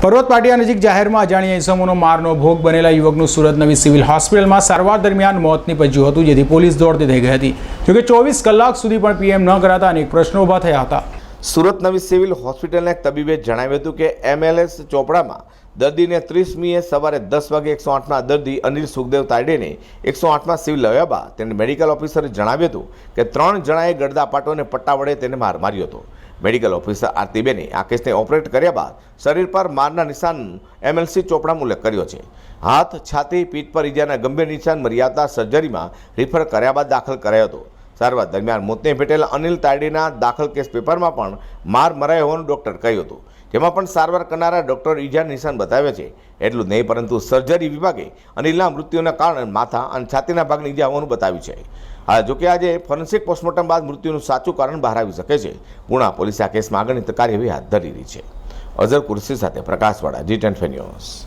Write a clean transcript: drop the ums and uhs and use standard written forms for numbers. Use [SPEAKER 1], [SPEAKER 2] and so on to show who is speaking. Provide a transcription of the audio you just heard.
[SPEAKER 1] પર્વત પાટિયા નજીક જાહેરમાં અજાણ્યા ઇસમોનો મારનો ભોગ બનેલા યુવકનું સુરત નવી સિવિલ હોસ્પિટલમાં સારવાર દરમિયાન મોત નીપજ્યું હતું, જેથી પોલીસ દોડતી થઈ ગઈ હતી। જોકે 24 કલાક સુધી પણ પીએમ ન કરાતા અનેક પ્રશ્નો ઊભા થયા હતા।
[SPEAKER 2] સુરત નવી સિવિલ હોસ્પિટલના એક તબીબે જણાવ્યું હતું કે MLS ચોપડામાં દર્દીને 30મીએ સવારે 10 વાગે 108ના દર્દી અનિલ સુખદેવ તાયડેને 108માં સિવિલ લાવ્યા બાદ તેને મેડિકલ ઓફિસરે જણાવ્યું હતું કે 3 જણાએ ગળદાપાટો અને પટ્ટા વડે તેને માર માર્યો હતો। મેડિકલ ઓફિસર આરતીબેને આ કેસને ઓપરેટ કર્યા બાદ શરીર પર મારના નિશાનનું MLS ચોપડામાં ઉલ્લેખ કર્યો છે। હાથ, છાતી, પીઠ પર ઈજાના ગંભીર નિશાન મર્યાદા સર્જરીમાં રિફર કર્યા બાદ દાખલ કરાયો હતો। સારવાર દરમિયાન મોતને ભેટેલા અનિલ તાયડેના દાખલ કેસ પેપરમાં પણ માર મરાયો હોવાનું ડૉક્ટર કહ્યું હતું, જેમાં પણ સારવાર કરનારા ડૉક્ટર ઈજાના નિશાન બતાવ્યા છે। એટલું જ નહીં પરંતુ સર્જરી વિભાગે અનિલના મૃત્યુના કારણે માથા અને છાતીના ભાગની ઈજા હોવાનું બતાવ્યું છે। જોકે આજે ફોરેન્સિક પોસ્ટમોર્ટમ બાદ મૃત્યુનું સાચું કારણ બહાર આવી શકે છે। પૂણા પોલીસે આ કેસમાં આગળની કાર્યવાહી હાથ ધરી રહી છે। અઝર કુર્સી સાથે પ્રકાશવાળા, G10 ન્યૂઝ।